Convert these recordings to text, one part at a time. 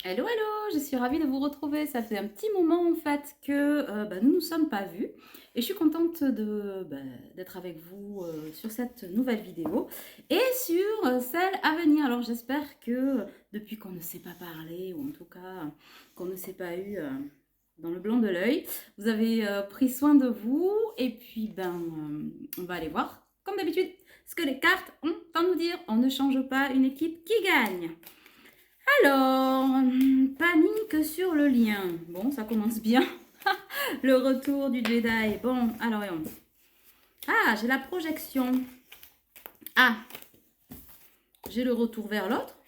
Hello, hello, je suis ravie de vous retrouver. Ça fait un petit moment en fait que nous ne nous sommes pas vus et je suis contente d'être avec vous sur cette nouvelle vidéo et sur celle à venir. Alors j'espère que depuis qu'on ne s'est pas parlé ou en tout cas qu'on ne s'est pas eu dans le blanc de l'œil, vous avez pris soin de vous et puis on va aller voir comme d'habitude ce que les cartes ont à nous dire. On ne change pas une équipe qui gagne. Alors, panique sur le lien. Bon, ça commence bien. Le retour du Jedi. Bon, alors, voyons. Ah, j'ai la projection. Ah, j'ai le retour vers l'autre.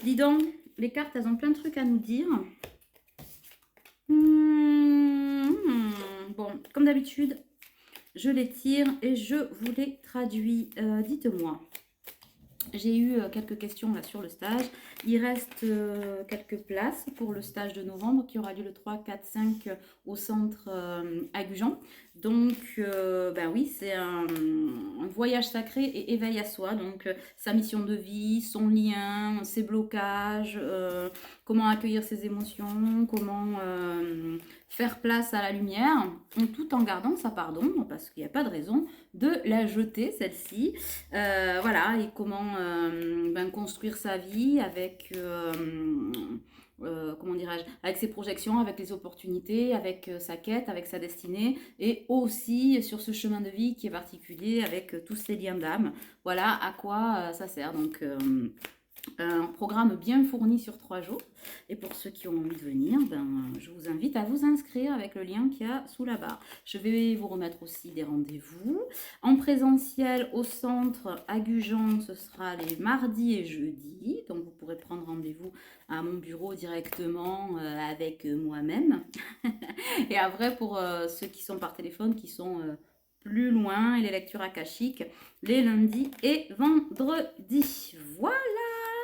Dis donc, les cartes, elles ont plein de trucs à nous dire. Bon, comme d'habitude, je les tire et je vous les traduis. Dites-moi. J'ai eu quelques questions là sur le stage. Il reste quelques places pour le stage de novembre qui aura lieu le 3, 4, 5 au centre à Gujan. Donc, oui, c'est un voyage sacré et éveil à soi. Donc, sa mission de vie, son lien, ses blocages, comment accueillir ses émotions, comment faire place à la lumière, tout en gardant sa part d'ombre, parce qu'il n'y a pas de raison de la jeter, celle-ci. Voilà, et comment construire sa vie avec, comment dirais-je, avec ses projections, avec les opportunités, avec sa quête, avec sa destinée, et aussi sur ce chemin de vie qui est particulier avec tous ces liens d'âme. Voilà à quoi ça sert. Donc, un programme bien fourni sur 3 jours. Et pour ceux qui ont envie de venir, je vous invite à vous inscrire avec le lien qu'il y a sous la barre. Je vais vous remettre aussi des rendez-vous. En présentiel au centre à Gujan, ce sera les mardis et jeudis. Donc vous pourrez prendre rendez-vous à mon bureau directement avec moi-même. Et après, pour ceux qui sont par téléphone, qui sont plus loin, et les lectures akashiques, les lundis et vendredis. Voilà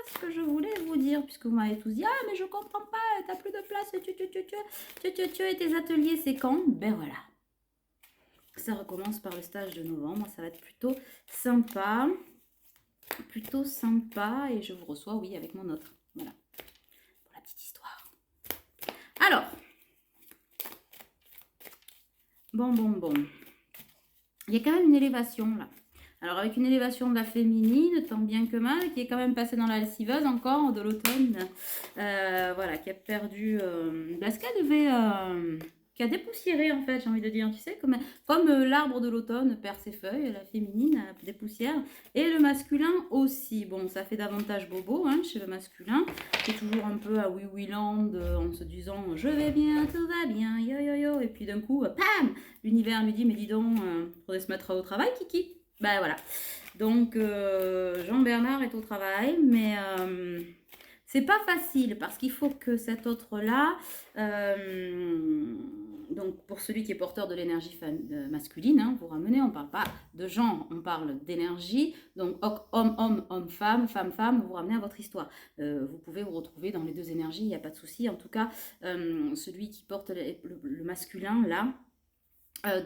ce que je voulais vous dire, puisque vous m'avez tous dit, ah mais je comprends pas, t'as plus de place, et tes ateliers c'est quand? Ben voilà, ça recommence par le stage de novembre, ça va être plutôt sympa, et je vous reçois, oui, avec mon autre, voilà, pour la petite histoire. Alors, bon, il y a quand même une élévation là. Alors avec une élévation de la féminine, tant bien que mal, qui est quand même passée dans la lessiveuse encore de l'automne, voilà, qui a perdu, ce qu'elle devait, qui a dépoussiéré en fait, j'ai envie de dire, tu sais, comme l'arbre de l'automne perd ses feuilles, la féminine a des poussières, et le masculin aussi. Bon, ça fait davantage bobo hein, chez le masculin, qui est toujours un peu à oui oui land, en se disant je vais bien, tout va bien, yo yo yo, et puis d'un coup, pam, l'univers lui dit mais dis donc, faudrait se mettre au travail, Kiki. Ben voilà. Donc Jean-Bernard est au travail, mais c'est pas facile parce qu'il faut que cet autre-là, donc pour celui qui est porteur de l'énergie masculine, hein, vous ramenez, on parle pas de genre, on parle d'énergie. Donc homme, femme, femme, vous ramenez à votre histoire. Vous pouvez vous retrouver dans les deux énergies, il n'y a pas de souci. En tout cas, celui qui porte le masculin, là,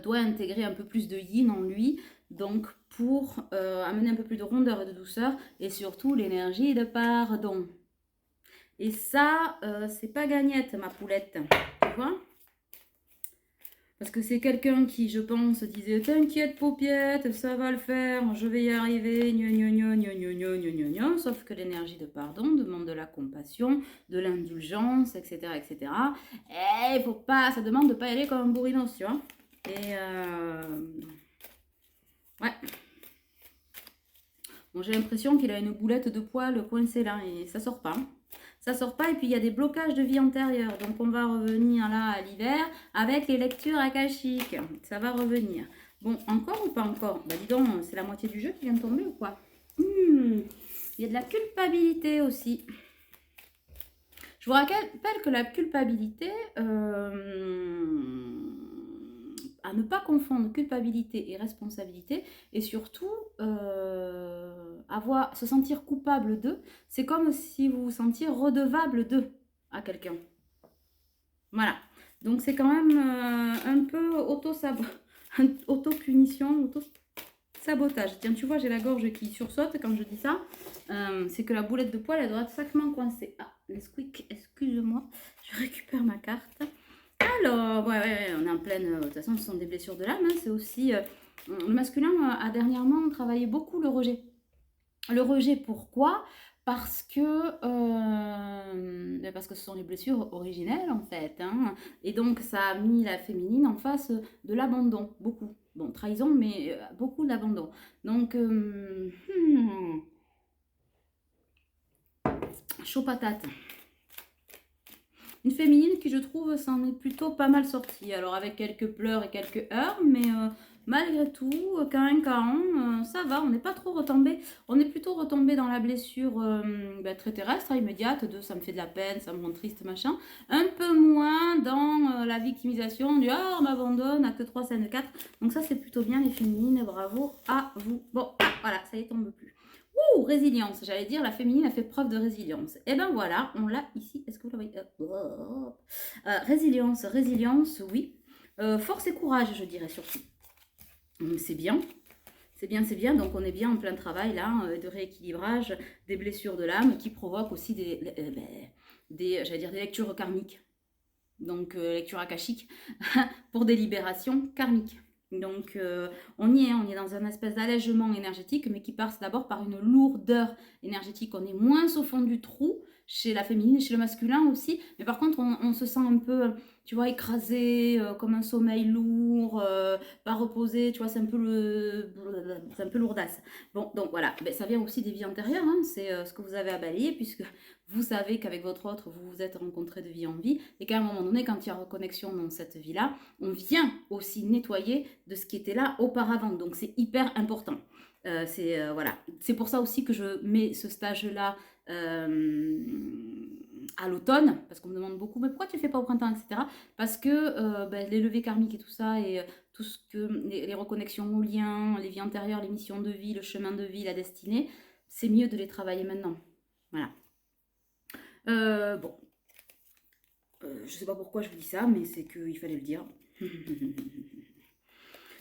doit intégrer un peu plus de yin en lui, donc pour amener un peu plus de rondeur et de douceur, et surtout l'énergie de pardon. Et ça, c'est pas gagnette, ma poulette, tu vois? Parce que c'est quelqu'un qui, je pense, disait t'inquiète paupiette, ça va le faire, je vais y arriver, sauf que l'énergie de pardon demande de la compassion, de l'indulgence, etc., etc. Et il faut pas, ça demande de pas y aller comme un bourrinos, tu vois? Et ouais. Bon, j'ai l'impression qu'il a une boulette de poil coincée là et ça sort pas. Ça sort pas et puis il y a des blocages de vie antérieure. Donc on va revenir là à l'hiver avec les lectures akashiques. Ça va revenir. Bon, encore ou pas encore? Bah dis donc, c'est la moitié du jeu qui vient de tomber ou quoi? Il y a de la culpabilité aussi. Je vous rappelle que la culpabilité, à ne pas confondre culpabilité et responsabilité, et surtout se sentir coupable d'eux, c'est comme si vous vous sentiez redevable d'eux à quelqu'un. Voilà. Donc c'est quand même un peu auto-punition, sabotage. Tiens, tu vois, j'ai la gorge qui sursaute quand je dis ça. C'est que la boulette de poil, elle doit être sacrément coincée. Ah, les squeaks, excuse-moi. Je récupère ma carte. Alors, ouais, on est en pleine... de toute façon, ce sont des blessures de l'âme. Hein, c'est aussi... le masculin a dernièrement travaillé beaucoup le rejet. Le rejet, pourquoi? Parce que ce sont les blessures originelles, en fait. Hein. Et donc, ça a mis la féminine en face de l'abandon. Beaucoup. Bon, trahison, mais beaucoup d'abandon. Donc, chaud patate. Une féminine qui, je trouve, s'en est plutôt pas mal sortie. Alors, avec quelques pleurs et quelques heurts, mais malgré tout, K1, ça va, on n'est pas trop retombé. On est plutôt retombé dans la blessure très terrestre, immédiate, de ça me fait de la peine, ça me rend triste, machin. Un peu moins dans la victimisation du on m'abandonne, acte 3, scène 4. Donc ça, c'est plutôt bien, les féminines, bravo à vous. Bon, voilà, ça y tombe plus. Ouh, résilience, j'allais dire, la féminine a fait preuve de résilience. Et ben voilà, on l'a ici. Est-ce que vous la voyez? Résilience, oui. Force et courage, je dirais surtout. C'est bien. C'est bien. Donc, on est bien en plein travail, là, de rééquilibrage des blessures de l'âme qui provoquent aussi j'allais dire, des lectures karmiques. Donc, lecture akashique pour des libérations karmiques. Donc, on y est, on est dans un espèce d'allègement énergétique, mais qui passe d'abord par une lourdeur énergétique. On est moins au fond du trou, chez la féminine et chez le masculin aussi. Mais par contre, on se sent un peu, tu vois, écrasé, comme un sommeil lourd, pas reposé, tu vois, c'est un peu lourdasse. Bon, donc voilà, ça vient aussi des vies antérieures, hein, c'est ce que vous avez à balayer, puisque vous savez qu'avec votre autre, vous vous êtes rencontrés de vie en vie, et qu'à un moment donné, quand il y a reconnexion dans cette vie-là, on vient aussi nettoyer de ce qui était là auparavant. Donc c'est hyper important. Voilà. C'est pour ça aussi que je mets ce stage-là à l'automne, parce qu'on me demande beaucoup, mais pourquoi tu ne fais pas au printemps, etc. Parce que les levées karmiques et tout ça, et tout ce que les reconnexions aux liens, les vies antérieures, les missions de vie, le chemin de vie, la destinée, c'est mieux de les travailler maintenant. Voilà. Bon, je sais pas pourquoi je vous dis ça, mais c'est qu'il fallait le dire.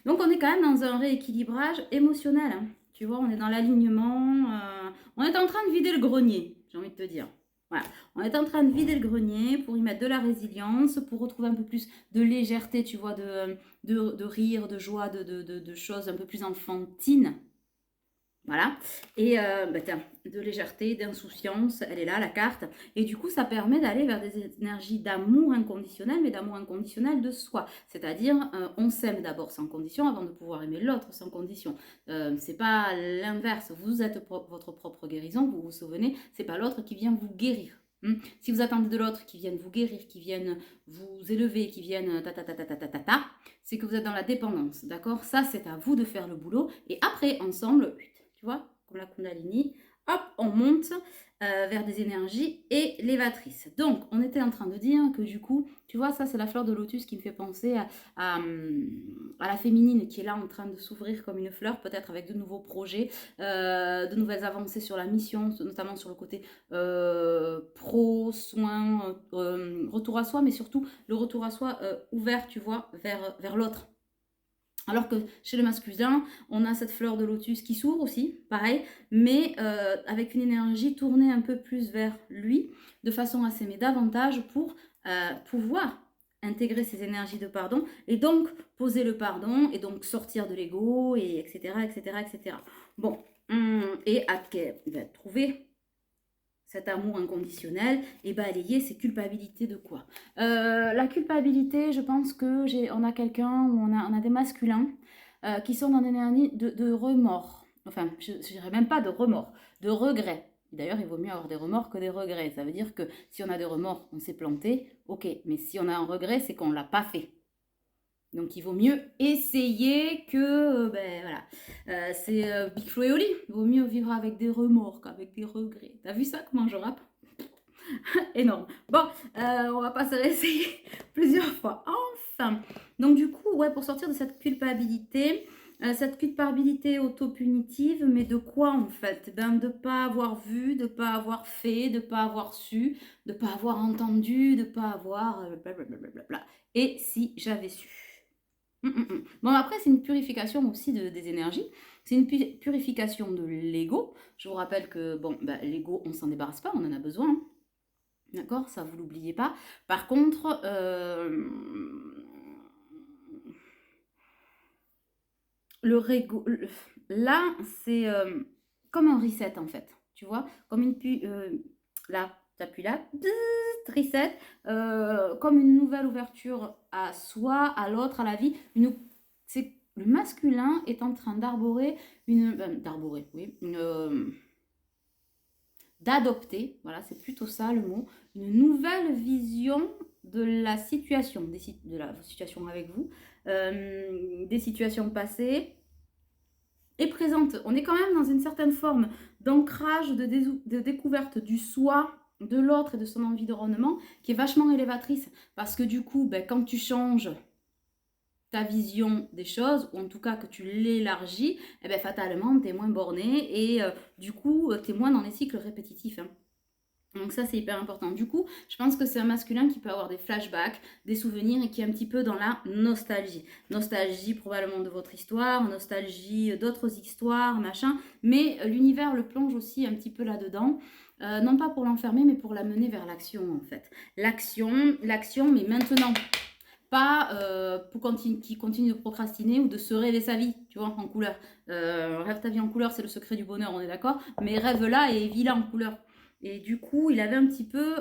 Donc on est quand même dans un rééquilibrage émotionnel. Hein. Tu vois, on est dans l'alignement. On est en train de vider le grenier, j'ai envie de te dire. Voilà. On est en train de vider le grenier pour y mettre de la résilience, pour retrouver un peu plus de légèreté, tu vois, de rire, de joie, de choses un peu plus enfantines. Voilà, et de légèreté, d'insouciance, elle est là, la carte. Et du coup, ça permet d'aller vers des énergies d'amour inconditionnel, mais d'amour inconditionnel de soi. C'est-à-dire, on s'aime d'abord sans condition avant de pouvoir aimer l'autre sans condition. C'est pas l'inverse, vous êtes votre propre guérison, vous vous souvenez, c'est pas l'autre qui vient vous guérir. Si vous attendez de l'autre qui vienne vous guérir, qui vienne vous élever, qui vienne c'est que vous êtes dans la dépendance, d'accord? Ça, c'est à vous de faire le boulot. Et après, ensemble, tu vois, comme la Kundalini, hop, on monte vers des énergies élévatrices. Donc, on était en train de dire que du coup, tu vois, ça c'est la fleur de lotus qui me fait penser à la féminine qui est là en train de s'ouvrir comme une fleur, peut-être avec de nouveaux projets, de nouvelles avancées sur la mission, notamment sur le côté pro, soin, retour à soi, mais surtout le retour à soi ouvert, tu vois, vers l'autre. Alors que chez le masculin, on a cette fleur de lotus qui s'ouvre aussi, pareil, mais avec une énergie tournée un peu plus vers lui, de façon à s'aimer davantage pour pouvoir intégrer ces énergies de pardon, et donc poser le pardon, et donc sortir de l'ego, et etc., etc., etc. Bon, et à trouver cet amour inconditionnel et balayer ces culpabilités de quoi? La culpabilité, je pense que on a quelqu'un où on a des masculins qui sont dans des énergies de remords. Enfin, je ne dirais même pas de remords, de regrets. D'ailleurs, il vaut mieux avoir des remords que des regrets. Ça veut dire que si on a des remords, on s'est planté, ok. Mais si on a un regret, c'est qu'on ne l'a pas fait. Donc il vaut mieux essayer que, voilà, c'est Big Flo et Oli. Il vaut mieux vivre avec des remords qu'avec des regrets. T'as vu ça, comment je rappe? Énorme. Bon, on va pas se réessayer plusieurs fois. Enfin, donc du coup, ouais, pour sortir de cette culpabilité auto-punitive, mais de quoi en fait? De ne pas avoir vu, de ne pas avoir fait, de ne pas avoir su, de ne pas avoir entendu, de ne pas avoir blablabla. Et si j'avais su? Bon, après, c'est une purification aussi des énergies. C'est une purification de l'ego. Je vous rappelle que, bon, bah, l'ego, on ne s'en débarrasse pas, on en a besoin. Hein. D'accord? Ça, vous l'oubliez pas. Par contre, là, c'est comme un reset, en fait. Tu vois? Comme là, t'appuies là, reset, comme une nouvelle ouverture à soi, à l'autre, à la vie. C'est le masculin est en train d'arborer oui, d'adopter, voilà, c'est plutôt ça le mot, une nouvelle vision de la situation, de la situation avec vous, des situations passées et présentes. On est quand même dans une certaine forme d'ancrage, de découverte du soi, de l'autre et de son environnement qui est vachement élévatrice. Parce que du coup, ben, quand tu changes ta vision des choses, ou en tout cas que tu l'élargis, eh ben, fatalement, tu es moins borné et du coup, tu es moins dans les cycles répétitifs. Hein. Donc ça, c'est hyper important. Du coup, je pense que c'est un masculin qui peut avoir des flashbacks, des souvenirs et qui est un petit peu dans la nostalgie. Nostalgie probablement de votre histoire, nostalgie d'autres histoires, machin. Mais l'univers le plonge aussi un petit peu là-dedans. Non pas pour l'enfermer, mais pour l'amener vers l'action, en fait. L'action, mais maintenant. Pas qui continue de procrastiner ou de se rêver sa vie, tu vois, en couleur. Rêve ta vie en couleur, c'est le secret du bonheur, on est d'accord. Mais rêve-la et vis-la en couleur. Et du coup, il avait un petit peu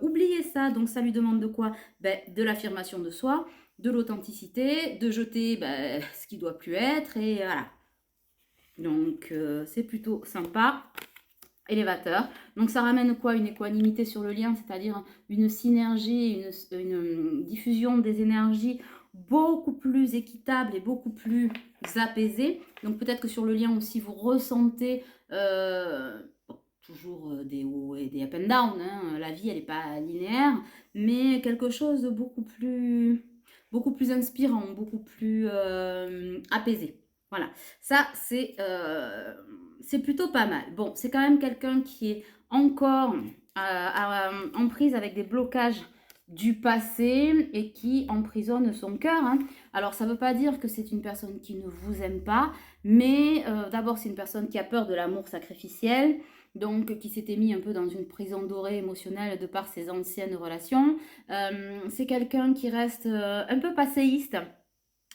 oublié ça. Donc, ça lui demande de quoi? Ben, de l'affirmation de soi, de l'authenticité, de jeter ben, ce qui doit plus être. Et voilà. Donc, c'est plutôt sympa. Élévateur. Donc, ça ramène quoi? Une équanimité sur le lien, c'est-à-dire une synergie, une diffusion des énergies beaucoup plus équitable et beaucoup plus apaisée. Donc, peut-être que sur le lien aussi, vous ressentez... toujours des hauts et des up and down, hein. La vie elle n'est pas linéaire, mais quelque chose de beaucoup plus inspirant, beaucoup plus apaisé. Voilà, ça c'est plutôt pas mal. Bon, c'est quand même quelqu'un qui est encore en prise avec des blocages du passé et qui emprisonne son cœur. Hein. Alors ça ne veut pas dire que c'est une personne qui ne vous aime pas, mais d'abord c'est une personne qui a peur de l'amour sacrificiel, donc qui s'était mis un peu dans une prison dorée émotionnelle de par ses anciennes relations. C'est quelqu'un qui reste un peu passéiste.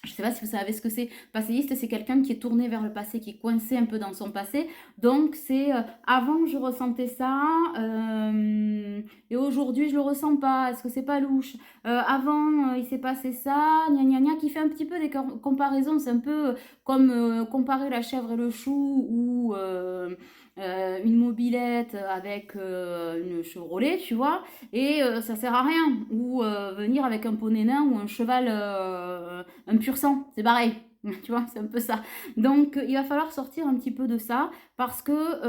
Je ne sais pas si vous savez ce que c'est. Passéiste, c'est quelqu'un qui est tourné vers le passé, qui est coincé un peu dans son passé. Donc, c'est avant, je ressentais ça, et aujourd'hui, je le ressens pas. Est-ce que c'est pas louche? Avant, il s'est passé ça, gna gna gna, qui fait un petit peu des comparaisons. C'est un peu comme comparer la chèvre et le chou ou une mobilette avec une Chevrolet, tu vois, et ça sert à rien. Ou venir avec un poney nain ou un cheval, un pur sang, c'est pareil. Tu vois, c'est un peu ça. Donc, il va falloir sortir un petit peu de ça parce que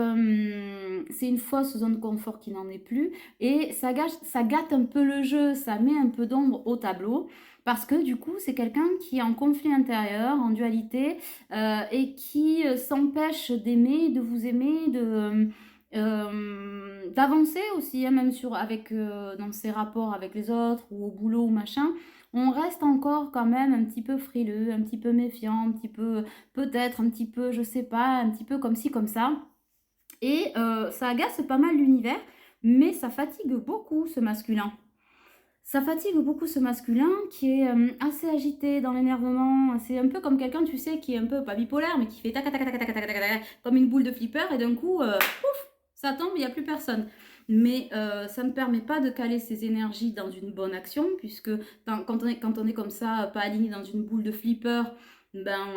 c'est une fausse zone de confort qui n'en est plus et ça gâte un peu le jeu, ça met un peu d'ombre au tableau parce que du coup, c'est quelqu'un qui est en conflit intérieur, en dualité et qui s'empêche d'aimer, de vous aimer, d'avancer aussi, hein, même dans ses rapports avec les autres ou au boulot ou machin. On reste encore quand même un petit peu frileux, un petit peu méfiant, un petit peu, peut-être un petit peu, je sais pas, un petit peu comme ci, comme ça. Et ça agace pas mal l'univers, mais ça fatigue beaucoup ce masculin. Ça fatigue beaucoup ce masculin qui est assez agité dans l'énervement. C'est un peu comme quelqu'un, tu sais, qui est un peu, pas bipolaire, mais qui fait tac, tac, tac, tac, tac, tac, tac, tac, comme une boule de flipper, et d'un coup, pouf, ça tombe, il n'y a plus personne. Mais ça ne permet pas de caler ses énergies dans une bonne action, puisque quand on est comme ça, pas aligné dans une boule de flipper, ben,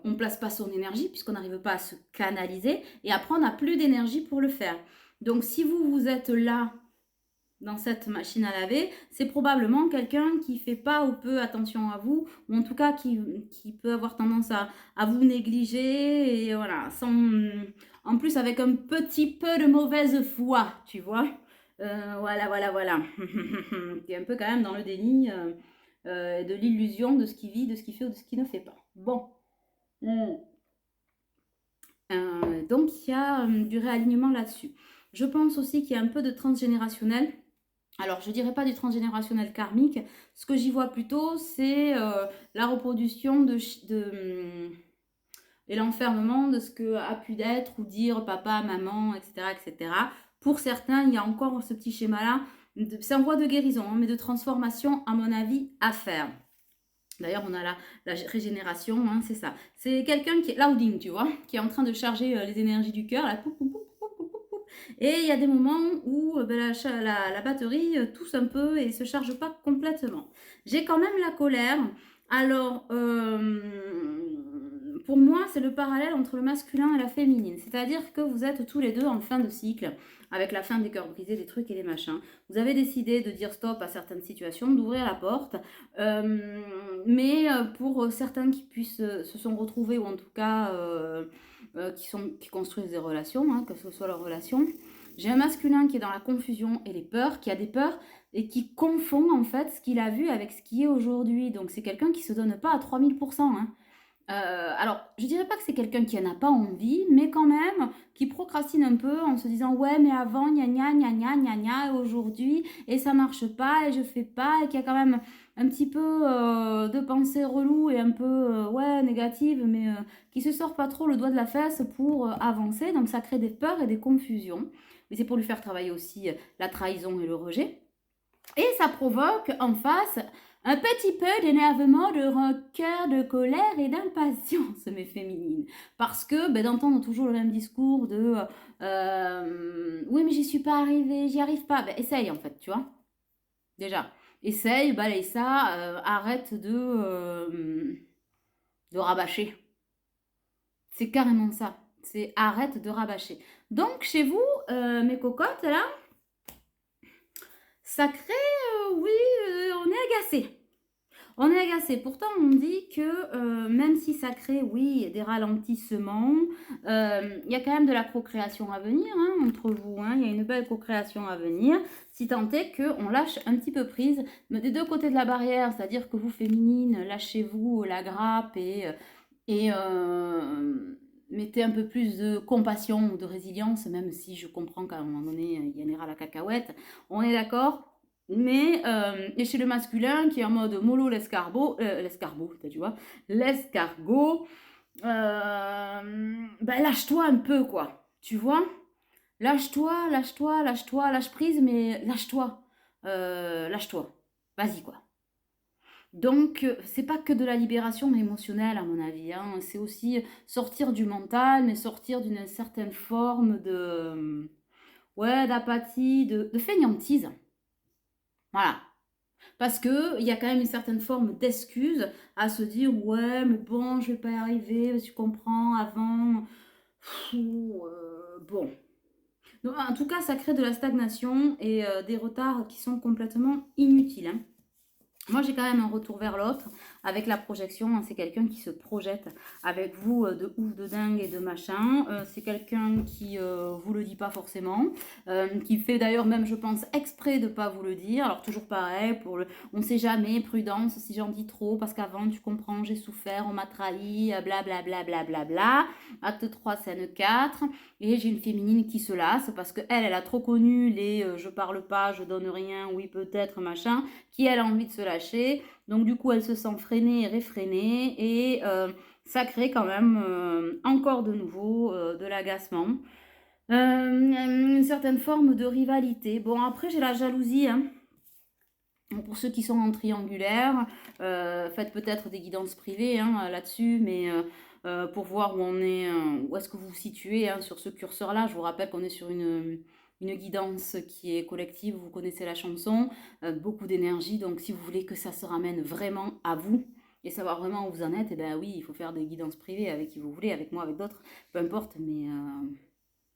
on ne place pas son énergie, puisqu'on n'arrive pas à se canaliser, et après, on n'a plus d'énergie pour le faire. Donc, si vous êtes là, dans cette machine à laver, c'est probablement quelqu'un qui fait pas ou peu attention à vous, ou en tout cas qui peut avoir tendance à vous négliger, et voilà, en plus avec un petit peu de mauvaise foi, tu vois. Voilà. Qui est un peu quand même dans le déni de l'illusion de ce qu'il vit, de ce qu'il fait ou de ce qu'il ne fait pas. Bon. Donc il y a du réalignement là-dessus. Je pense aussi qu'il y a un peu de transgénérationnel. Alors, je dirais pas du transgénérationnel karmique. Ce que j'y vois plutôt, c'est la reproduction et l'enfermement de ce que a pu être ou dire papa, maman, etc., etc. Pour certains, il y a encore ce petit schéma-là. C'est en voie de guérison, hein, mais de transformation, à mon avis, à faire. D'ailleurs, on a la régénération, hein, c'est ça. C'est quelqu'un qui est louding, tu vois, qui est en train de charger les énergies du cœur, là, pou, pou, pou, pou, pou, pou, pou. Et il y a des moments où la batterie tousse un peu et ne se charge pas complètement. J'ai quand même la colère. Alors, pour moi, c'est le parallèle entre le masculin et la féminine. C'est-à-dire que vous êtes tous les deux en fin de cycle, avec la fin des cœurs brisés, des trucs et des machins. Vous avez décidé de dire stop à certaines situations, d'ouvrir la porte. Mais pour certains qui se sont retrouvés, ou en tout cas qui construisent des relations, hein, que ce soit leur relation, j'ai un masculin qui est dans la confusion et les peurs, qui a des peurs et qui confond en fait ce qu'il a vu avec ce qui est aujourd'hui. Donc c'est quelqu'un qui se donne pas à 3000%. Hein. Alors, je dirais pas que c'est quelqu'un qui en a pas envie, mais quand même, qui procrastine un peu en se disant ouais, mais avant, gna gna gna gna gna gna, aujourd'hui, et ça marche pas, et je fais pas, et qu'il y a quand même un petit peu de pensée relou et un peu ouais, négative, mais qui se sort pas trop le doigt de la fesse pour avancer. Donc ça crée des peurs et des confusions. Mais c'est pour lui faire travailler aussi la trahison et le rejet. Et ça provoque en face un petit peu d'énervement, de rancœur, de colère et d'impatience, mes féminines. Parce que d'entendre toujours le même discours de oui, mais j'y suis pas arrivée, j'y arrive pas. Essaye en fait, tu vois. Déjà, essaye, balaye ça, arrête de rabâcher. C'est carrément ça. C'est arrête de rabâcher. Donc, chez vous, mes cocottes, là, sacré, oui, on est agacé. On est agacé. Pourtant, on dit que même si ça crée, oui, des ralentissements, il y a quand même de la procréation à venir hein, entre vous. Hein, il y a une belle procréation à venir, si tant est qu'on lâche un petit peu prise. Mais des deux côtés de la barrière, c'est-à-dire que vous, féminines, lâchez-vous la grappe et mettez un peu plus de compassion ou de résilience, même si je comprends qu'à un moment donné, il y en ira la cacahuète. On est d'accord? Mais et chez le masculin qui est en mode mollo l'escargot, tu vois, l'escargot, lâche-toi un peu quoi, tu vois, lâche-toi, lâche-toi, lâche-toi, lâche prise, mais lâche-toi, lâche-toi, vas-y quoi. Donc, c'est pas que de la libération émotionnelle, à mon avis. Hein. C'est aussi sortir du mental, mais sortir d'une certaine forme de, ouais, d'apathie, de fainéantise. Voilà. Parce qu'il y a quand même une certaine forme d'excuse à se dire ouais, mais bon, je vais pas y arriver, tu comprends, avant. Bon. Donc, en tout cas, ça crée de la stagnation et des retards qui sont complètement inutiles. Hein. Moi, j'ai quand même un retour vers l'autre avec la projection. Hein, c'est quelqu'un qui se projette avec vous de ouf, de dingue et de machin. C'est quelqu'un qui vous le dit pas forcément, qui fait d'ailleurs même, je pense, exprès de pas vous le dire. Alors toujours pareil, on sait jamais, prudence si j'en dis trop, parce qu'avant, tu comprends, j'ai souffert, on m'a trahi, blablabla, bla. Acte 3, scène 4. Et j'ai une féminine qui se lasse parce qu'elle, elle a trop connu les je parle pas, je donne rien, oui peut-être, machin, qui elle a envie de se lâcher. Donc du coup, elle se sent freinée et réfrénée et ça crée quand même encore de nouveau de l'agacement. Une certaine forme de rivalité. Bon, après, j'ai la jalousie, hein. Pour ceux qui sont en triangulaire, faites peut-être des guidances privées hein, là-dessus, mais pour voir où on est, où est-ce que vous vous situez hein, sur ce curseur-là. Je vous rappelle qu'on est sur une guidance qui est collective, vous connaissez la chanson, beaucoup d'énergie, donc si vous voulez que ça se ramène vraiment à vous et savoir vraiment où vous en êtes, eh ben oui, il faut faire des guidances privées avec qui vous voulez, avec moi, avec d'autres, peu importe, mais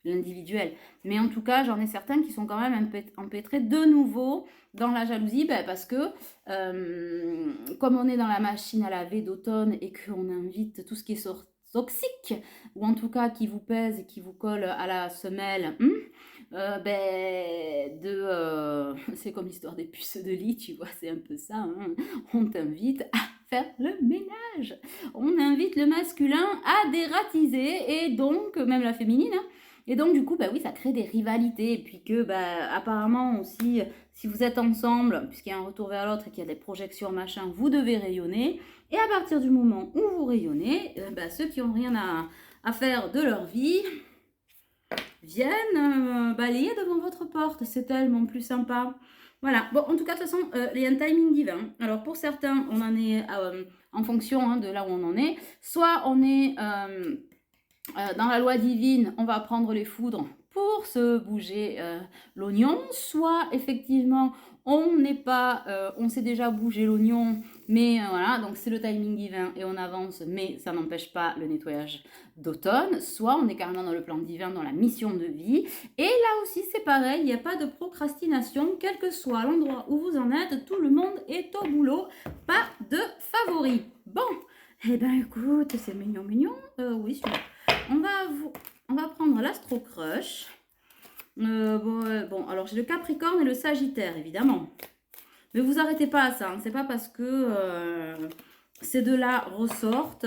l'individuel. Mais en tout cas, j'en ai certains qui sont quand même empêtrés de nouveau dans la jalousie, parce que comme on est dans la machine à laver d'automne et qu'on invite tout ce qui est toxique, ou en tout cas qui vous pèse et qui vous colle à la semelle, c'est comme l'histoire des puces de lit, tu vois, c'est un peu ça, hein. On t'invite à faire le ménage, on invite le masculin à dératiser, et donc, même la féminine, hein, Et donc, du coup, bah oui, ça crée des rivalités. Et puis que, bah, apparemment aussi, si vous êtes ensemble, puisqu'il y a un retour vers l'autre et qu'il y a des projections, machin, vous devez rayonner. Et à partir du moment où vous rayonnez, bah, ceux qui n'ont rien à faire de leur vie viennent balayer devant votre porte. C'est tellement plus sympa. Voilà. Bon, en tout cas, de toute façon, il y a un timing divin. Alors, pour certains, on en est en fonction de là où on en est. Soit on est dans la loi divine, on va prendre les foudres pour se bouger l'oignon, soit effectivement on n'est pas, on sait déjà bouger l'oignon, mais voilà, donc c'est le timing divin et on avance, mais ça n'empêche pas le nettoyage d'automne, soit on est carrément dans le plan divin, dans la mission de vie, et là aussi c'est pareil, il n'y a pas de procrastination, quel que soit l'endroit où vous en êtes, tout le monde est au boulot, pas de favoris. Bon, eh ben écoute, c'est mignon, mignon, oui, super. On va prendre l'Astro Crush. Bon, alors j'ai le Capricorne et le Sagittaire, évidemment. Mais vous arrêtez pas à ça. Hein. C'est pas parce que ces deux-là ressortent,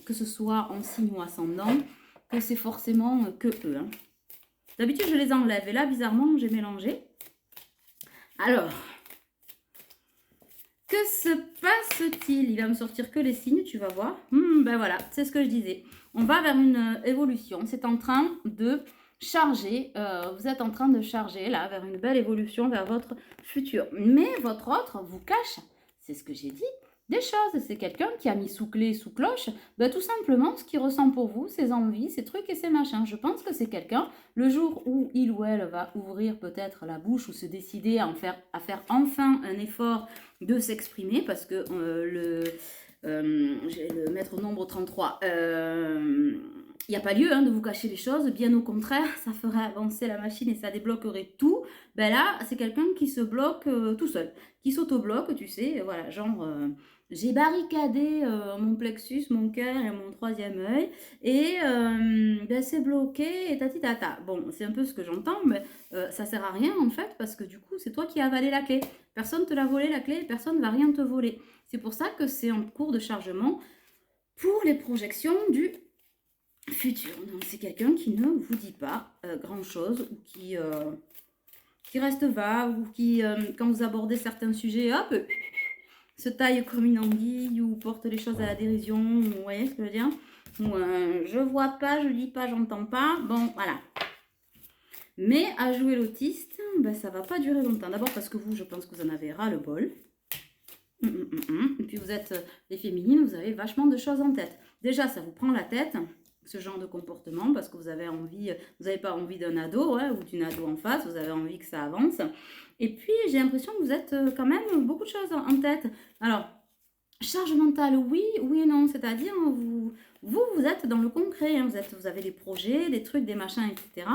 que ce soit en signe ou ascendant, que c'est forcément que eux. Hein. D'habitude, je les enlève. Et là, bizarrement, j'ai mélangé. Alors, que se passe-t-il? Il va me sortir que les signes, tu vas voir. Ben voilà, c'est ce que je disais. On va vers une évolution. C'est en train de charger. Vous êtes en train de charger là vers une belle évolution, vers votre futur. Mais votre autre vous cache, c'est ce que j'ai dit, des choses. C'est quelqu'un qui a mis sous clé, sous cloche, ben, tout simplement ce qu'il ressent pour vous, ses envies, ses trucs et ses machins. Je pense que c'est quelqu'un, le jour où il ou elle va ouvrir peut-être la bouche ou se décider à faire enfin un effort de s'exprimer, parce que je vais le mettre au nombre 33. Il n'y a pas lieu de vous cacher les choses, bien au contraire, ça ferait avancer la machine et ça débloquerait tout. Ben là, c'est quelqu'un qui se bloque tout seul, qui s'auto-bloque, tu sais, voilà, genre, j'ai barricadé mon plexus, mon cœur et mon troisième œil, et ben, c'est bloqué, et tati tata. Bon, c'est un peu ce que j'entends, mais ça sert à rien en fait, parce que du coup, c'est toi qui as avalé la clé. Personne ne te l'a volé la clé, personne ne va rien te voler. C'est pour ça que c'est en cours de chargement pour les projections du futur. Donc c'est quelqu'un qui ne vous dit pas grand-chose, ou qui reste vague, ou qui, quand vous abordez certains sujets, hop, se taille comme une anguille, ou porte les choses à la dérision, vous voyez ce que je veux dire, ou je vois pas, je lis pas, j'entends pas, bon, voilà. Mais à jouer l'autiste, ben, ça va pas durer longtemps. D'abord parce que vous, je pense que vous en avez ras-le-bol. Et puis vous êtes les féminines, vous avez vachement de choses en tête. Déjà, ça vous prend la tête, ce genre de comportement, parce que vous avez envie, vous n'avez pas envie d'un ado ou d'une ado en face, vous avez envie que ça avance. Et puis, j'ai l'impression que vous êtes quand même beaucoup de choses en tête. Alors, charge mentale, oui, oui et non. C'est-à-dire, vous êtes dans le concret. Hein. Vous avez des projets, des trucs, des machins, etc.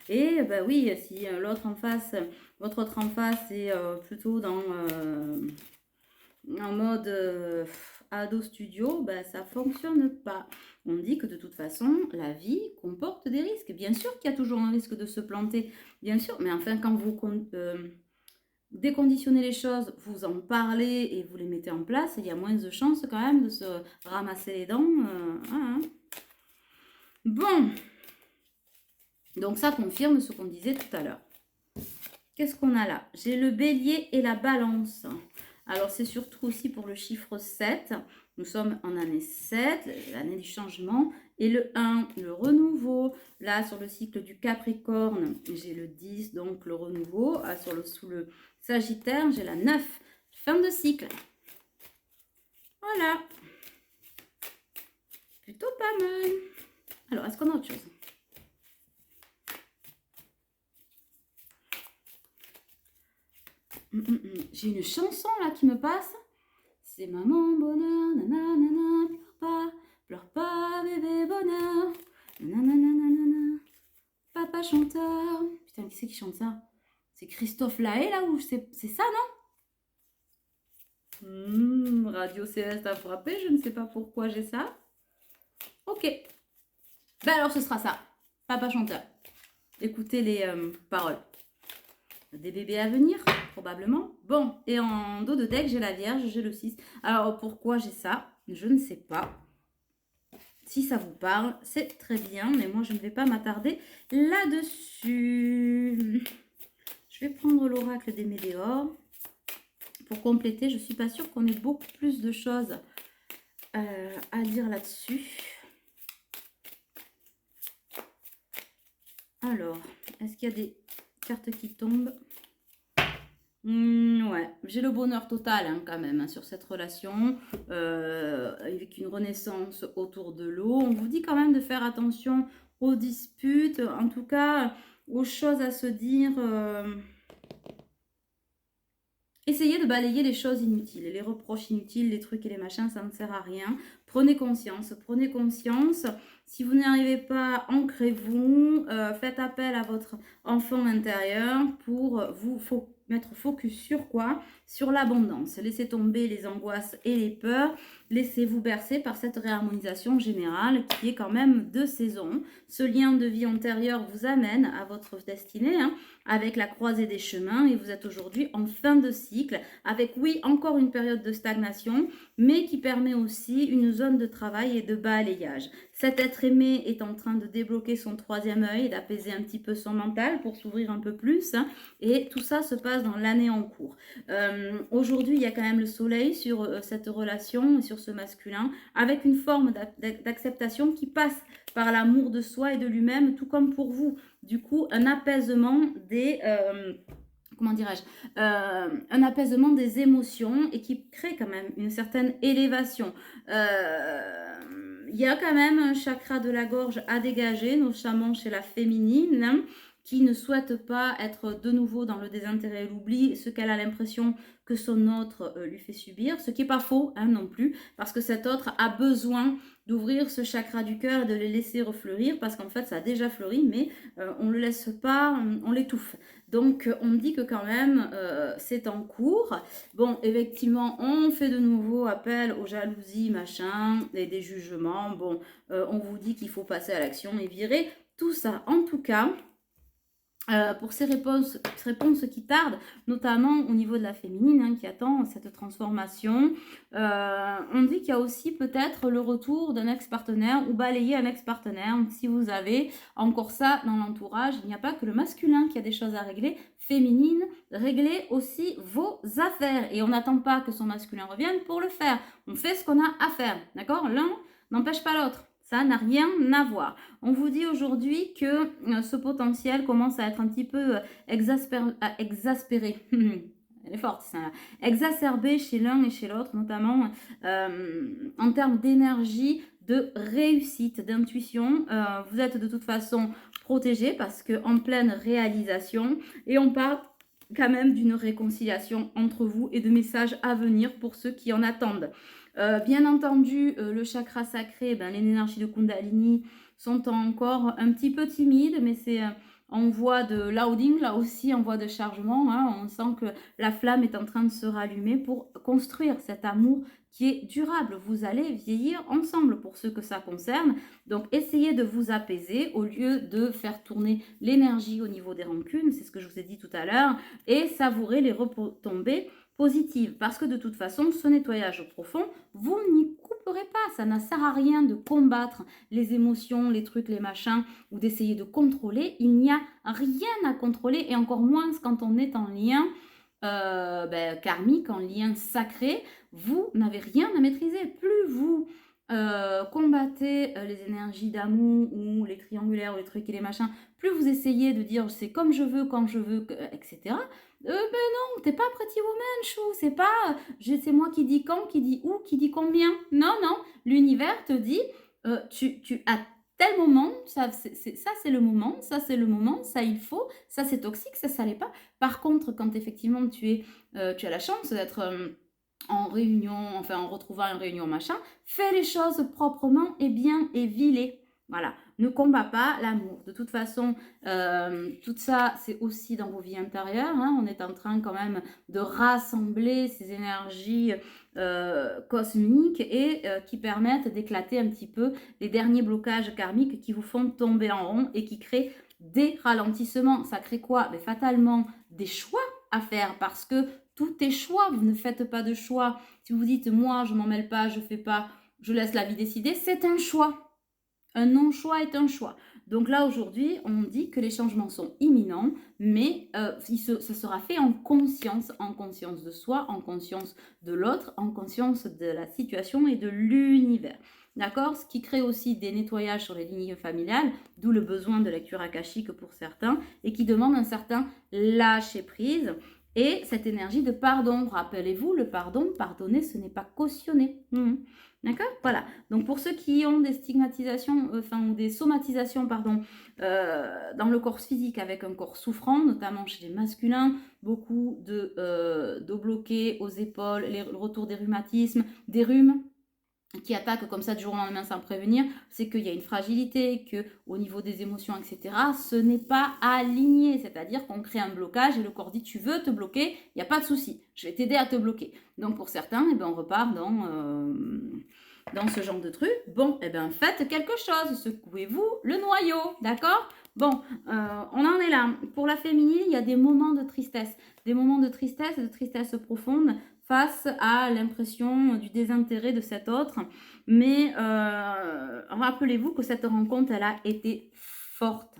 Et ben oui, si l'autre en face, votre autre en face est plutôt dans en mode ado studio, ben ça fonctionne pas. On dit que de toute façon, la vie comporte des risques. Bien sûr qu'il y a toujours un risque de se planter, bien sûr, mais enfin, quand vous déconditionnez les choses, vous en parlez et vous les mettez en place, il y a moins de chances quand même de se ramasser les dents. Hein. Bon, donc ça confirme ce qu'on disait tout à l'heure. Qu'est-ce qu'on a là? J'ai le bélier et la balance. Alors, c'est surtout aussi pour le chiffre 7. Nous sommes en année 7, l'année du changement. Et le 1, le renouveau. Là, sur le cycle du Capricorne, j'ai le 10, donc le renouveau. Sous le Sagittaire, j'ai la 9, fin de cycle. Voilà. Plutôt pas mal. Alors, est-ce qu'on a autre chose? J'ai une chanson là qui me passe. C'est maman bonheur, nanana, pleure pas bébé bonheur, nanana, papa chanteur. Putain, qui c'est qui chante ça? C'est Christophe Lahaye là ou c'est ça, non? Radio Céleste a frappé, je ne sais pas pourquoi j'ai ça. Ok. Ben alors ce sera ça, papa chanteur. Écoutez les paroles. Des bébés à venir, probablement. Bon, et en dos de deck, j'ai la Vierge, j'ai le 6. Alors, pourquoi j'ai ça? Je ne sais pas. Si ça vous parle, c'est très bien, mais moi je ne vais pas m'attarder là-dessus. Je vais prendre l'oracle des Météores pour compléter. Je ne suis pas sûre qu'on ait beaucoup plus de choses à dire là-dessus. Alors, est-ce qu'il y a des cartes qui tombent? Ouais, j'ai le bonheur total hein, quand même hein, sur cette relation, avec une renaissance autour de l'eau. On vous dit quand même de faire attention aux disputes, en tout cas aux choses à se dire. Essayez de balayer les choses inutiles, les reproches inutiles, les trucs et les machins, ça ne sert à rien. Prenez conscience, prenez conscience. Si vous n'y arrivez pas, ancrez-vous, faites appel à votre enfant intérieur pour vous mettre focus sur quoi? Sur l'abondance. Laissez tomber les angoisses et les peurs. Laissez-vous bercer par cette réharmonisation générale qui est quand même de saison. Ce lien de vie antérieur vous amène à votre destinée, hein, avec la croisée des chemins et vous êtes aujourd'hui en fin de cycle avec, oui, encore une période de stagnation, mais qui permet aussi une zone de travail et de balayage. Cet être aimé est en train de débloquer son troisième œil et d'apaiser un petit peu son mental pour s'ouvrir un peu plus. Hein, et tout ça se passe dans l'année en cours. Aujourd'hui, il y a quand même le soleil sur cette relation, sur ce masculin, avec une forme d'acceptation qui passe par l'amour de soi et de lui-même, tout comme pour vous. Du coup, un apaisement des... comment dirais-je, un apaisement des émotions et qui crée quand même une certaine élévation. Il y a quand même un chakra de la gorge à dégager, notamment chez la féminine, hein, qui ne souhaite pas être de nouveau dans le désintérêt et l'oubli, ce qu'elle a l'impression que son autre lui fait subir, ce qui n'est pas faux hein, non plus, parce que cet autre a besoin d'ouvrir ce chakra du cœur et de le laisser refleurir, parce qu'en fait ça a déjà fleuri, mais on ne le laisse pas, on l'étouffe. Donc on me dit que quand même c'est en cours. Bon, effectivement, on fait de nouveau appel aux jalousies, machin, et des jugements. Bon, on vous dit qu'il faut passer à l'action et virer tout ça. En tout cas, pour ces réponses qui tardent, notamment au niveau de la féminine, hein, qui attend cette transformation, on dit qu'il y a aussi peut-être le retour d'un ex-partenaire ou balayer un ex-partenaire. Si vous avez encore ça dans l'entourage, il n'y a pas que le masculin qui a des choses à régler. Féminine, réglez aussi vos affaires. Et on n'attend pas que son masculin revienne pour le faire. On fait ce qu'on a à faire, d'accord? L'un n'empêche pas l'autre. Ça n'a rien à voir. On vous dit aujourd'hui que ce potentiel commence à être un petit peu exaspéré. Elle est forte, ça. Exacerbé chez l'un et chez l'autre, notamment en termes d'énergie, de réussite, d'intuition. Vous êtes de toute façon protégé parce qu'en pleine réalisation. Et on parle quand même d'une réconciliation entre vous et de messages à venir pour ceux qui en attendent. Bien entendu, le chakra sacré, ben, les énergies de Kundalini sont encore un petit peu timides, mais c'est en voie de loading, là aussi en voie de chargement. Hein, on sent que la flamme est en train de se rallumer pour construire cet amour qui est durable. Vous allez vieillir ensemble pour ceux que ça concerne. Donc, essayez de vous apaiser au lieu de faire tourner l'énergie au niveau des rancunes, c'est ce que je vous ai dit tout à l'heure, et savourer les retombées positive, parce que de toute façon, ce nettoyage profond, vous n'y couperez pas. Ça ne sert à rien de combattre les émotions, les trucs, les machins, ou d'essayer de contrôler. Il n'y a rien à contrôler, et encore moins quand on est en lien karmique, en lien sacré. Vous n'avez rien à maîtriser. Plus vous combattez les énergies d'amour ou les triangulaires ou les trucs et les machins, plus vous essayez de dire c'est comme je veux, quand je veux, etc. Ben non, t'es pas Pretty Woman, chou, c'est pas c'est moi qui dis quand, qui dis où, qui dis combien. Non, non, l'univers te dit tu as tel moment, ça c'est le moment, ça c'est le moment, ça il faut, ça c'est toxique, ça l'est pas. Par contre, quand effectivement tu as la chance d'être en réunion, enfin en retrouvant une réunion machin, fais les choses proprement et bien et vilez. Voilà, ne combat pas l'amour. De toute façon, tout ça, c'est aussi dans vos vies intérieures. Hein. On est en train quand même de rassembler ces énergies cosmiques et qui permettent d'éclater un petit peu les derniers blocages karmiques qui vous font tomber en rond et qui créent des ralentissements. Ça crée quoi? Mais fatalement, des choix à faire parce que tout est choix. Vous ne faites pas de choix. Si vous dites, moi, je m'en mêle pas, je fais pas, je laisse la vie décider, c'est un choix. Un non-choix est un choix. Donc là, aujourd'hui, on dit que les changements sont imminents, mais ça sera fait en conscience de soi, en conscience de l'autre, en conscience de la situation et de l'univers. D'accord? Ce qui crée aussi des nettoyages sur les lignes familiales, d'où le besoin de lecture akashique pour certains, et qui demande un certain lâcher-prise. Et cette énergie de pardon, rappelez-vous, le pardon, pardonner, ce n'est pas cautionner. D'accord? Voilà. Donc pour ceux qui ont des stigmatisations, ou des somatisations, pardon, dans le corps physique avec un corps souffrant, notamment chez les masculins, beaucoup d'eau bloquée aux épaules, le retour des rhumatismes, des rhumes qui attaquent comme ça du jour au lendemain sans prévenir, c'est qu'il y a une fragilité, qu'au niveau des émotions, etc., ce n'est pas aligné. C'est-à-dire qu'on crée un blocage et le corps dit tu veux te bloquer, il n'y a pas de souci, je vais t'aider à te bloquer. Donc pour certains, on repart dans ce genre de truc. Bon, faites quelque chose, secouez-vous le noyau, d'accord? Bon, on en est là. Pour la féminine, il y a des moments de tristesse et de tristesse profonde face à l'impression du désintérêt de cet autre. Mais rappelez-vous que cette rencontre, elle a été forte.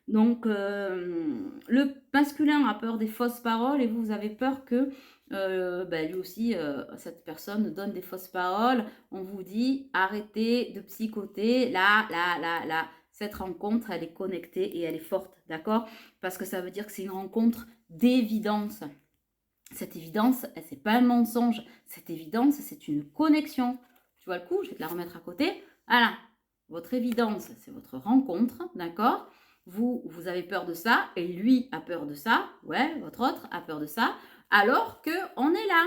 Donc, le masculin a peur des fausses paroles et vous avez peur que lui aussi, cette personne donne des fausses paroles. On vous dit, arrêtez de psychoter. Là. Cette rencontre, elle est connectée et elle est forte, d'accord? Parce que ça veut dire que c'est une rencontre d'évidence. Cette évidence, c'est pas un mensonge. Cette évidence, c'est une connexion. Tu vois le coup? Je vais te la remettre à côté. Voilà. Votre évidence, c'est votre rencontre, d'accord? Vous avez peur de ça et lui a peur de ça. Ouais, votre autre a peur de ça. Alors qu'on est là.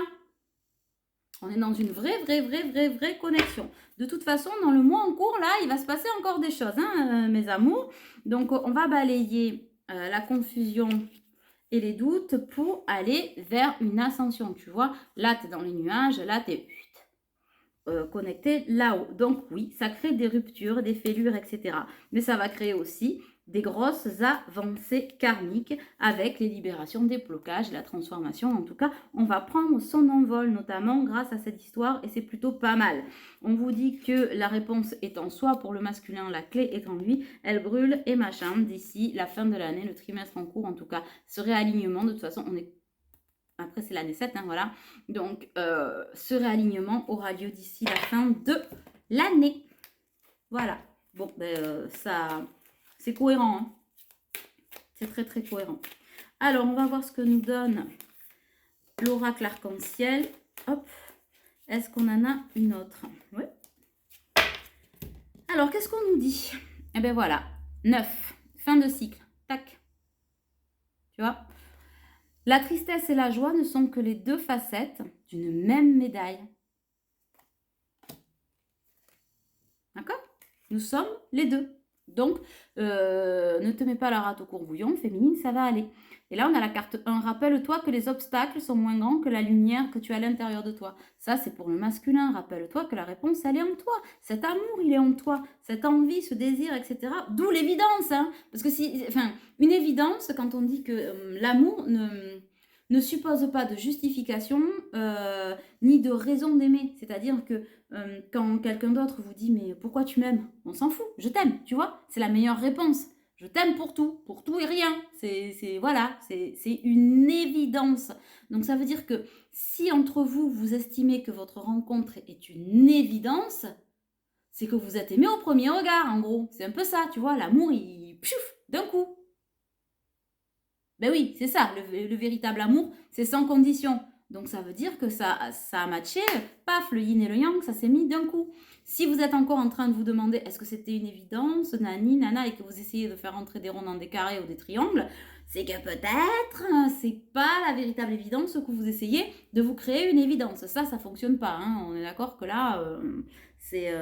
On est dans une vraie connexion. De toute façon, dans le mois en cours, là, il va se passer encore des choses, hein, mes amours. Donc, on va balayer la confusion et les doutes pour aller vers une ascension. Tu vois, là, tu es dans les nuages, là, tu es connecté là-haut. Donc, oui, ça crée des ruptures, des fêlures, etc. Mais ça va créer aussi des grosses avancées karmiques avec les libérations des blocages, la transformation. En tout cas, on va prendre son envol, notamment grâce à cette histoire, et c'est plutôt pas mal. On vous dit que la réponse est en soi pour le masculin, la clé est en lui, elle brûle et machin d'ici la fin de l'année, le trimestre en cours, en tout cas, ce réalignement, de toute façon, on est... Après, c'est l'année 7, hein, voilà. Donc, ce réalignement aura lieu d'ici la fin de l'année. Voilà. Bon, ça... C'est cohérent, hein. C'est très cohérent. Alors, on va voir ce que nous donne l'oracle arc-en-ciel. Hop. Est-ce qu'on en a une autre? Oui. Alors, qu'est-ce qu'on nous dit? Eh bien, voilà. 9. Fin de cycle. Tac. Tu vois? La tristesse et la joie ne sont que les deux facettes d'une même médaille. D'accord? Nous sommes les deux. Donc, ne te mets pas la rate au courbouillon, féminine, ça va aller. Et là, on a la carte 1. Rappelle-toi que les obstacles sont moins grands que la lumière que tu as à l'intérieur de toi. Ça, c'est pour le masculin. Rappelle-toi que la réponse, elle est en toi. Cet amour, il est en toi. Cette envie, ce désir, etc. D'où l'évidence. Hein. Parce que une évidence, quand on dit que l'amour ne suppose pas de justification ni de raison d'aimer. C'est-à-dire que quand quelqu'un d'autre vous dit « mais pourquoi tu m'aimes ?» On s'en fout, je t'aime, tu vois. C'est la meilleure réponse. Je t'aime pour tout et rien. C'est une évidence. Donc ça veut dire que si entre vous, vous estimez que votre rencontre est une évidence, c'est que vous êtes aimé au premier regard, en gros. C'est un peu ça, tu vois. L'amour, il piouf, d'un coup. Ben oui, c'est ça, le véritable amour, c'est sans condition. Donc ça veut dire que ça a matché, paf, le yin et le yang, ça s'est mis d'un coup. Si vous êtes encore en train de vous demander est-ce que c'était une évidence, nani, nana, et que vous essayez de faire entrer des ronds dans des carrés ou des triangles, c'est que peut-être c'est pas la véritable évidence que vous essayez de vous créer une évidence. Ça fonctionne pas. Hein. On est d'accord que là, c'est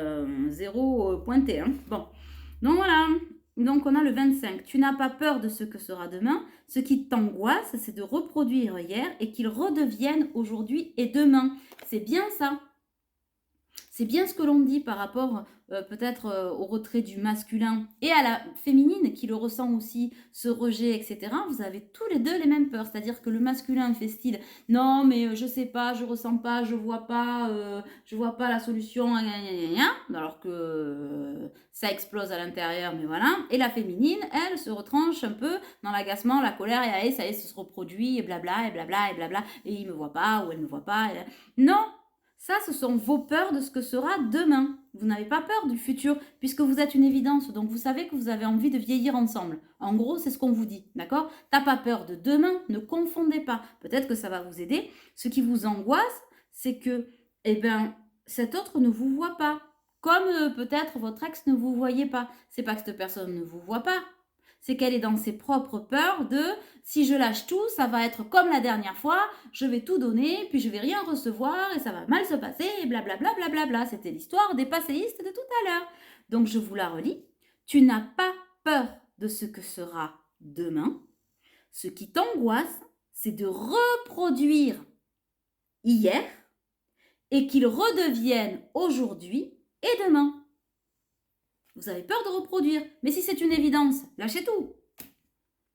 zéro pointé. Hein. Bon, donc voilà. Donc, on a le 25. Tu n'as pas peur de ce que sera demain. Ce qui t'angoisse, c'est de reproduire hier et qu'il redevienne aujourd'hui et demain. C'est bien ça. C'est bien ce que l'on dit par rapport peut-être au retrait du masculin et à la féminine qui le ressent aussi, ce rejet, etc. Vous avez tous les deux les mêmes peurs. C'est-à-dire que le masculin fait style non, mais je sais pas, je ressens pas, je vois pas la solution, gna, gna, gna, gna, alors que ça explose à l'intérieur, mais voilà. Et la féminine, elle, se retranche un peu dans l'agacement, la colère, et allez, ça y est, ça se reproduit, et blabla, et blabla, et blabla, et il me voit pas, ou elle me voit pas. Non! Ça, ce sont vos peurs de ce que sera demain. Vous n'avez pas peur du futur, puisque vous êtes une évidence. Donc, vous savez que vous avez envie de vieillir ensemble. En gros, c'est ce qu'on vous dit, d'accord? T'as pas peur de demain, ne confondez pas. Peut-être que ça va vous aider. Ce qui vous angoisse, c'est que, eh ben, cet autre ne vous voit pas. Comme peut-être votre ex ne vous voyait pas. C'est pas que cette personne ne vous voit pas. C'est qu'elle est dans ses propres peurs de si je lâche tout, ça va être comme la dernière fois, je vais tout donner, puis je vais rien recevoir et ça va mal se passer et blablabla. Bla, bla, bla. C'était l'histoire des passéistes de tout à l'heure. Donc je vous la relis. Tu n'as pas peur de ce que sera demain. Ce qui t'angoisse, c'est de reproduire hier et qu'il redevienne aujourd'hui et demain. Vous avez peur de reproduire. Mais si c'est une évidence, lâchez tout.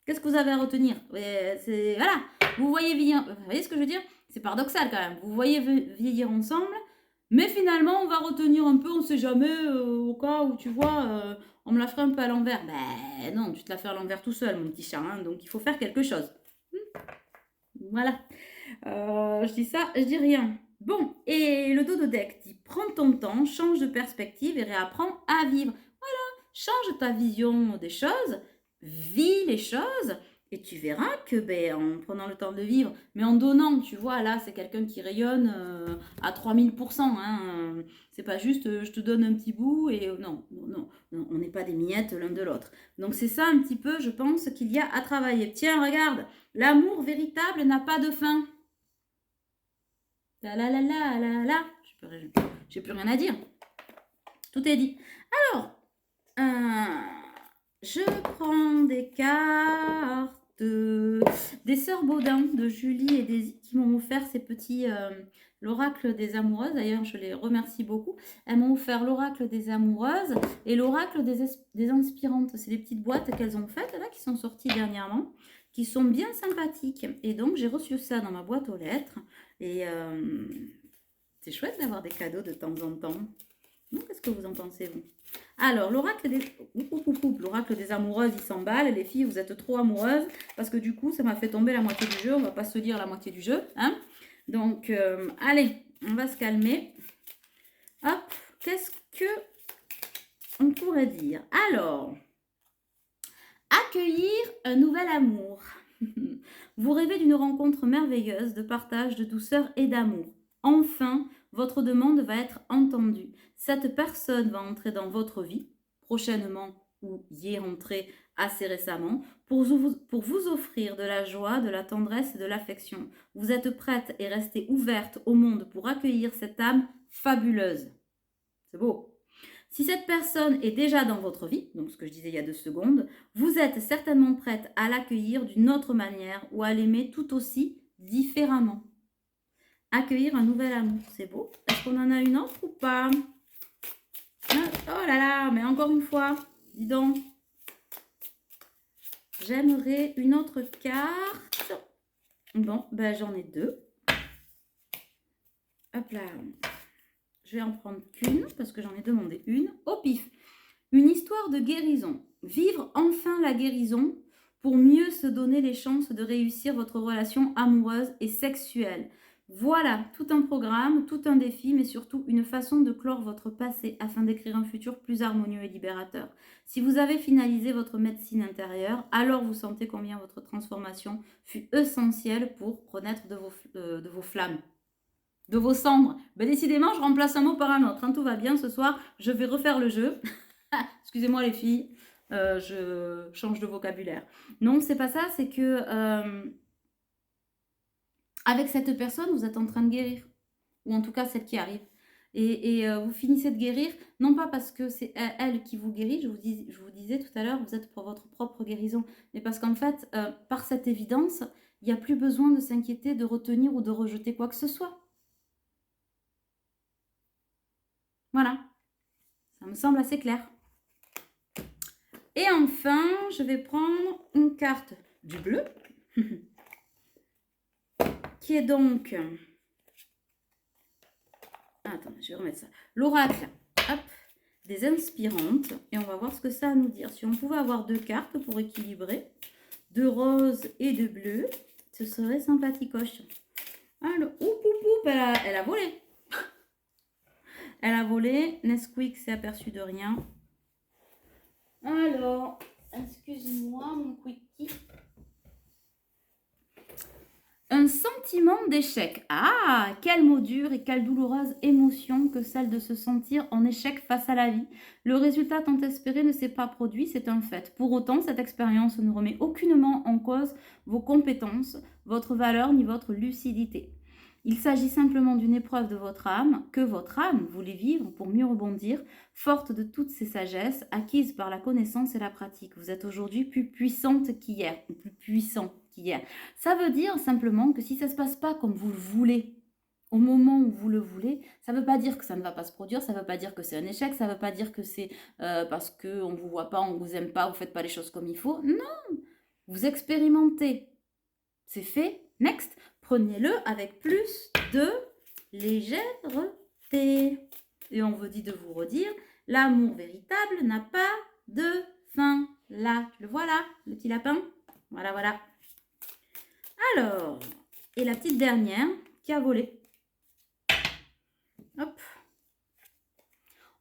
Qu'est-ce que vous avez à retenir? Voilà. Vous voyez vieillir. Vous voyez ce que je veux dire? C'est paradoxal quand même. Vous voyez vieillir ensemble, mais finalement, on va retenir un peu, on ne sait jamais, au cas où tu vois, on me la ferait un peu à l'envers. Ben non, tu te la fais à l'envers tout seul, mon petit chat. Hein, donc il faut faire quelque chose. Voilà. Je dis ça, je dis rien. Bon, et le dodo deck dit prends ton temps, change de perspective et réapprends à vivre. Change ta vision des choses, vis les choses, et tu verras que en prenant le temps de vivre, mais en donnant, tu vois, là, c'est quelqu'un qui rayonne à 3000%. Hein, c'est pas juste je te donne un petit bout et non, on n'est pas des miettes l'un de l'autre. Donc c'est ça un petit peu, je pense, qu'il y a à travailler. Tiens, regarde, l'amour véritable n'a pas de fin. La la la la la la. J'ai plus rien à dire. Tout est dit. Alors, je prends des cartes des sœurs Baudin de Julie et Daisy qui m'ont offert ces petits l'oracle des amoureuses. D'ailleurs, je les remercie beaucoup. Elles m'ont offert l'oracle des amoureuses et l'oracle des inspirantes. C'est des petites boîtes qu'elles ont faites là, qui sont sorties dernièrement, qui sont bien sympathiques. Et donc, j'ai reçu ça dans ma boîte aux lettres. Et c'est chouette d'avoir des cadeaux de temps en temps. Qu'est-ce que vous en pensez, vous? Alors, l'oracle des amoureuses, il s'emballe. Les filles, vous êtes trop amoureuses. Parce que du coup, ça m'a fait tomber la moitié du jeu. On ne va pas se dire la moitié du jeu. Hein, donc, allez, on va se calmer. Hop, qu'est-ce que on pourrait dire? Alors, accueillir un nouvel amour. Vous rêvez d'une rencontre merveilleuse, de partage, de douceur et d'amour. Enfin, votre demande va être entendue. Cette personne va entrer dans votre vie, prochainement ou y est rentrée assez récemment, pour vous offrir de la joie, de la tendresse et de l'affection. Vous êtes prête et restez ouverte au monde pour accueillir cette âme fabuleuse. C'est beau. Si cette personne est déjà dans votre vie, donc ce que je disais il y a 2 secondes, vous êtes certainement prête à l'accueillir d'une autre manière ou à l'aimer tout aussi différemment. Accueillir un nouvel amour, c'est beau. Est-ce qu'on en a une autre ou pas? Oh là là, mais encore une fois, dis donc. J'aimerais une autre carte. Bon, ben j'en ai 2. Hop là. Je vais en prendre qu'une parce que j'en ai demandé une. Au pif. Une histoire de guérison. Vivre enfin la guérison pour mieux se donner les chances de réussir votre relation amoureuse et sexuelle. Voilà, tout un programme, tout un défi, mais surtout une façon de clore votre passé afin d'écrire un futur plus harmonieux et libérateur. Si vous avez finalisé votre médecine intérieure, alors vous sentez combien votre transformation fut essentielle pour renaître de vos flammes. De vos cendres. Ben, décidément, je remplace un mot par un autre. Hein, tout va bien ce soir. Je vais refaire le jeu. Excusez-moi les filles. Je change de vocabulaire. Non, c'est pas ça. C'est que avec cette personne, vous êtes en train de guérir. Ou en tout cas, celle qui arrive. Et vous finissez de guérir, non pas parce que c'est elle qui vous guérit, je vous disais tout à l'heure, vous êtes pour votre propre guérison, mais parce qu'en fait, par cette évidence, il n'y a plus besoin de s'inquiéter, de retenir ou de rejeter quoi que ce soit. me semble assez clair. Et enfin, je vais prendre une carte du bleu, qui est donc... Attends, je vais remettre ça. L'oracle, hop, des inspirantes. Et on va voir ce que ça a à nous dire. Si on pouvait avoir 2 cartes pour équilibrer, de rose et de bleu, ce serait sympathicoche. Alors, elle a volé. Elle a volé. Nesquik s'est aperçu de rien. Alors, excuse-moi, mon quickie. Un sentiment d'échec. Ah, quel mot dur et quelle douloureuse émotion que celle de se sentir en échec face à la vie. Le résultat tant espéré ne s'est pas produit, c'est un fait. Pour autant, cette expérience ne remet aucunement en cause vos compétences, votre valeur ni votre lucidité. Il s'agit simplement d'une épreuve de votre âme, que votre âme voulait vivre pour mieux rebondir, forte de toutes ces sagesses acquises par la connaissance et la pratique. Vous êtes aujourd'hui plus puissante qu'hier, plus puissant qu'hier. Ça veut dire simplement que si ça ne se passe pas comme vous le voulez, au moment où vous le voulez, ça ne veut pas dire que ça ne va pas se produire, ça ne veut pas dire que c'est un échec, ça ne veut pas dire que c'est parce qu'on ne vous voit pas, on ne vous aime pas, vous ne faites pas les choses comme il faut. Non, vous expérimentez. C'est fait. Next. Prenez-le avec plus de légèreté. Et on vous dit de vous redire, l'amour véritable n'a pas de fin. Là, tu le vois là, le petit lapin? Voilà, voilà. Alors, et la petite dernière qui a volé. Hop.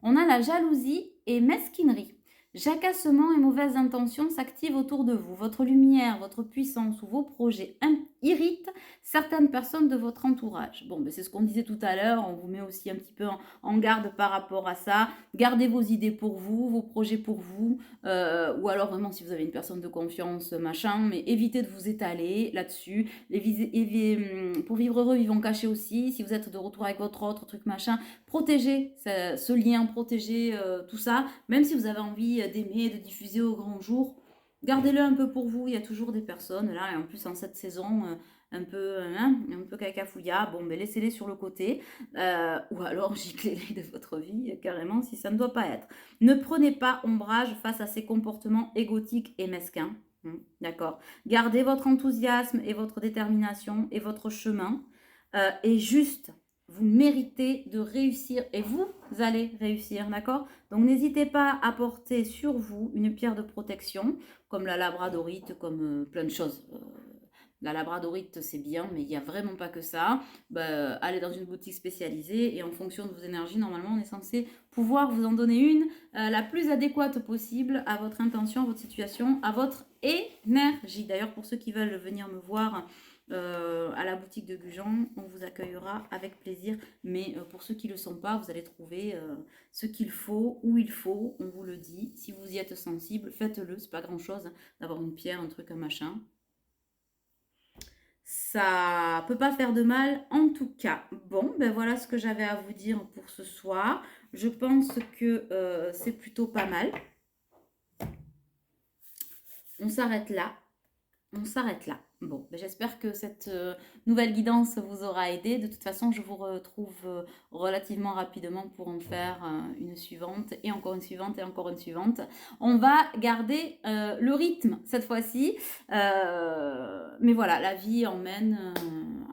On a la jalousie et mesquinerie. Jacassement et mauvaises intentions s'activent autour de vous. Votre lumière, votre puissance ou vos projets irritent certaines personnes de votre entourage. Bon, ben c'est ce qu'on disait tout à l'heure. On vous met aussi un petit peu en garde par rapport à ça. Gardez vos idées pour vous, vos projets pour vous. Ou alors vraiment si vous avez une personne de confiance, machin. Mais évitez de vous étaler là-dessus. Pour vivre heureux, vivons cachés aussi. Si vous êtes de retour avec votre autre truc, machin, protégez ce lien, protégez tout ça. Même si vous avez envie d'aimer, de diffuser au grand jour, gardez-le un peu pour vous. Il y a toujours des personnes là, et en plus en cette saison un peu cacafouilla, bon ben laissez-les sur le côté ou alors giclez-les de votre vie carrément si ça ne doit pas être. Ne prenez pas ombrage face à ces comportements égotiques et mesquins. D'accord. Gardez votre enthousiasme et votre détermination et votre chemin et juste vous méritez de réussir et vous allez réussir, d'accord? Donc n'hésitez pas à porter sur vous une pierre de protection, comme la labradorite, comme plein de choses. La labradorite, c'est bien, mais il n'y a vraiment pas que ça. Allez dans une boutique spécialisée et en fonction de vos énergies, normalement, on est censé pouvoir vous en donner une la plus adéquate possible à votre intention, à votre situation, à votre énergie. D'ailleurs, pour ceux qui veulent venir me voir à la boutique de Gujan, on vous accueillera avec plaisir. Mais pour ceux qui ne le sont pas, vous allez trouver ce qu'il faut, où il faut, on vous le dit. Si vous y êtes sensible, faites-le. C'est pas grand-chose hein, d'avoir une pierre, un truc, un machin. Ça peut pas faire de mal en tout cas. Bon, ben voilà ce que j'avais à vous dire pour ce soir. Je pense que c'est plutôt pas mal. On s'arrête là. On s'arrête là. Bon, ben j'espère que cette nouvelle guidance vous aura aidé. De toute façon, je vous retrouve relativement rapidement pour en faire une suivante et encore une suivante et encore une suivante. On va garder le rythme cette fois-ci. Mais voilà, la vie emmène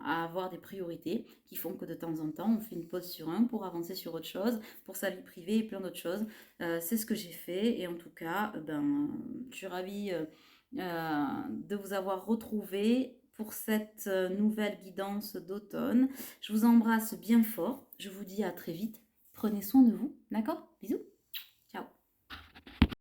à avoir des priorités qui font que de temps en temps, on fait une pause sur un pour avancer sur autre chose, pour sa vie privée et plein d'autres choses. C'est ce que j'ai fait et en tout cas, je suis ravie de vous avoir retrouvé pour cette nouvelle guidance d'automne. Je vous embrasse bien fort. Je vous dis à très vite. Prenez soin de vous. D'accord? Bisous.